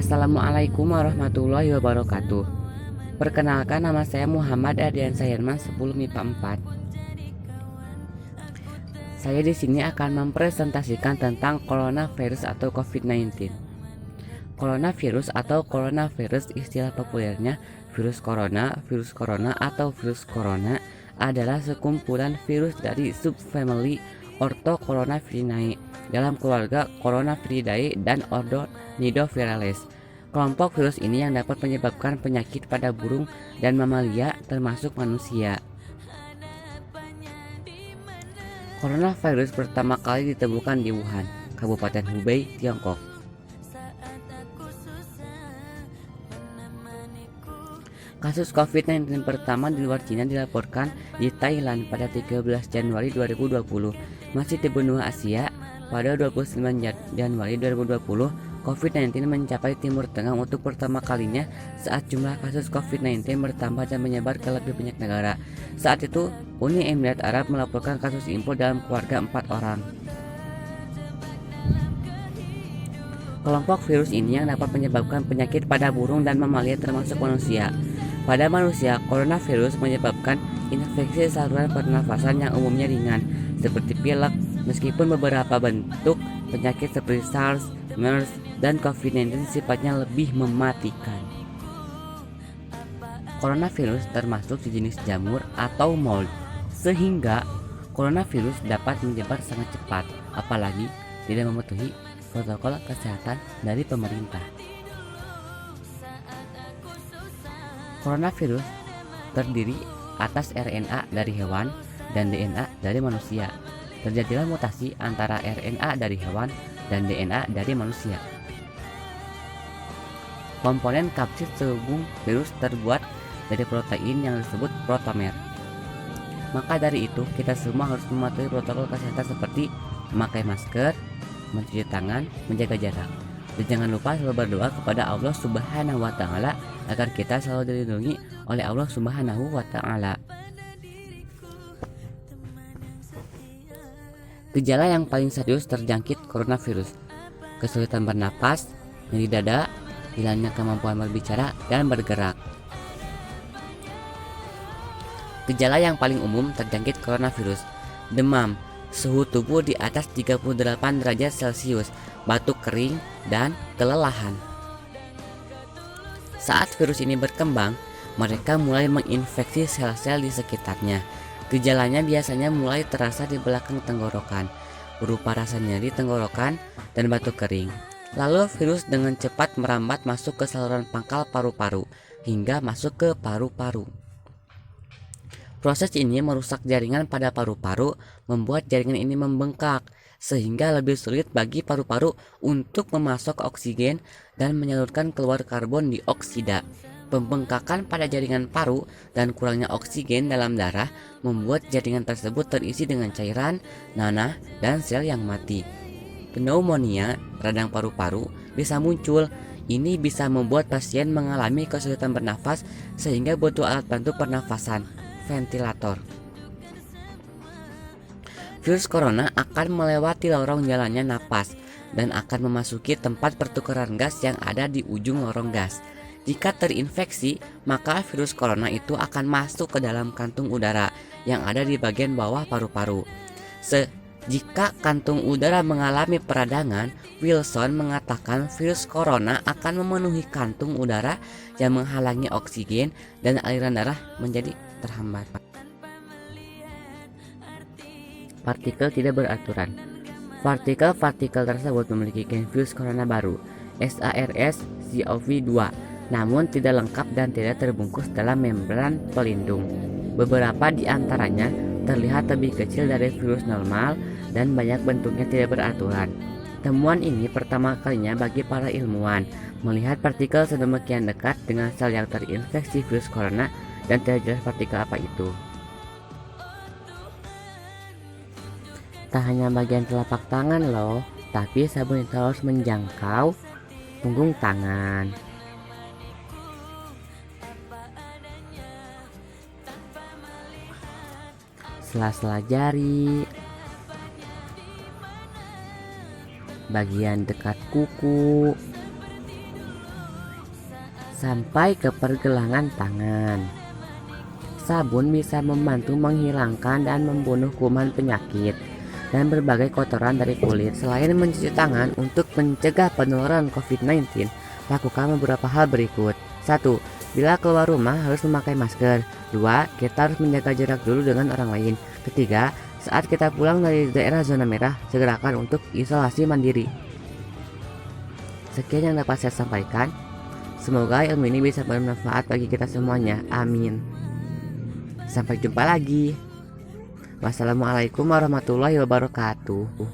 Assalamualaikum warahmatullahi wabarakatuh. Perkenalkan, nama saya Muhammad Ardiansyah Herman 10 MIPA 4. Saya di sini akan mempresentasikan tentang coronavirus atau COVID-19. Coronavirus atau coronavirus istilah populernya virus corona atau virus corona adalah sekumpulan virus dari subfamili Orthocoronaviridae dalam keluarga Coronaviridae dan ordo Nidovirales. Kelompok virus ini yang dapat menyebabkan penyakit pada burung dan mamalia termasuk manusia. Coronavirus pertama kali ditemukan di Wuhan, Kabupaten Hubei, Tiongkok. Kasus COVID-19 pertama di luar Cina dilaporkan di Thailand pada 13 Januari 2020. Masih di benua Asia, pada 29 Januari 2020, COVID-19 mencapai Timur Tengah untuk pertama kalinya saat jumlah kasus COVID-19 bertambah dan menyebar ke lebih banyak negara. Saat itu, Uni Emirat Arab melaporkan kasus impor dalam keluarga 4 orang. Kelompok virus ini yang dapat menyebabkan penyakit pada burung dan mamalia termasuk manusia. Pada manusia, coronavirus menyebabkan infeksi saluran pernafasan yang umumnya ringan, seperti pilek, meskipun beberapa bentuk penyakit seperti SARS, MERS, dan COVID-19 sifatnya lebih mematikan. Coronavirus termasuk sejenis jamur atau mold, sehingga coronavirus dapat menyebar sangat cepat, apalagi tidak mematuhi protokol kesehatan dari pemerintah. Coronavirus terdiri atas RNA dari hewan dan DNA dari manusia. Terjadilah mutasi antara RNA dari hewan dan DNA dari manusia. Komponen kapsid selubung virus terbuat dari protein yang disebut protomer. Maka dari itu, kita semua harus mematuhi protokol kesehatan seperti memakai masker, mencuci tangan, menjaga jarak. Dan jangan lupa selalu berdoa kepada Allah Subhanahu wa Ta'ala agar kita selalu dilindungi oleh Allah Subhanahu wa Ta'ala. Gejala yang paling serius terjangkit coronavirus: kesulitan bernapas, nyeri dada, hilangnya kemampuan berbicara dan bergerak. Gejala yang paling umum terjangkit coronavirus: demam, suhu tubuh di atas 38 derajat Celcius, batuk kering, dan kelelahan. Saat virus ini berkembang, mereka mulai menginfeksi sel-sel di sekitarnya. Gejalanya biasanya mulai terasa di belakang tenggorokan, berupa rasa nyeri tenggorokan dan batuk kering. Lalu virus dengan cepat merambat masuk ke saluran pangkal paru-paru hingga masuk ke paru-paru. Proses ini merusak jaringan pada paru-paru, membuat jaringan ini membengkak, sehingga lebih sulit bagi paru-paru untuk memasok oksigen dan menyalurkan keluar karbon dioksida. Pembengkakan pada jaringan paru dan kurangnya oksigen dalam darah membuat jaringan tersebut terisi dengan cairan, nanah, dan sel yang mati. Pneumonia, radang paru-paru, bisa muncul. Ini bisa membuat pasien mengalami kesulitan bernafas sehingga butuh alat bantu pernafasan, ventilator. Virus corona akan melewati lorong jalannya napas dan akan memasuki tempat pertukaran gas yang ada di ujung lorong gas. Jika terinfeksi, maka virus corona itu akan masuk ke dalam kantung udara yang ada di bagian bawah paru-paru. Jika kantung udara mengalami peradangan, Wilson mengatakan virus corona akan memenuhi kantung udara yang menghalangi oksigen dan aliran darah menjadi terhambat. Partikel tidak beraturan. Partikel-partikel tersebut memiliki gen virus corona baru, SARS-CoV-2, namun tidak lengkap dan tidak terbungkus dalam membran pelindung. Beberapa di antaranya terlihat lebih kecil dari virus normal dan banyak bentuknya tidak beraturan. Temuan ini pertama kalinya bagi para ilmuwan melihat partikel sedemikian dekat dengan sel yang terinfeksi virus corona dan tidak jelas partikel apa itu. Tak hanya bagian telapak tangan loh, tapi sabun itu harus menjangkau punggung tangan. Sela-sela jari, bagian dekat kuku, sampai ke pergelangan tangan. Sabun bisa membantu menghilangkan dan membunuh kuman penyakit dan berbagai kotoran dari kulit. Selain mencuci tangan untuk mencegah penularan COVID-19, lakukan beberapa hal berikut. 1. Bila keluar rumah harus memakai masker. 2. Kita harus menjaga jarak dulu dengan orang lain. 3. Saat kita pulang dari daerah zona merah, segerakan untuk isolasi mandiri. Sekian yang dapat saya sampaikan. Semoga ilmu ini bisa bermanfaat bagi kita semuanya. Amin. Sampai jumpa lagi. Wassalamualaikum warahmatullahi wabarakatuh.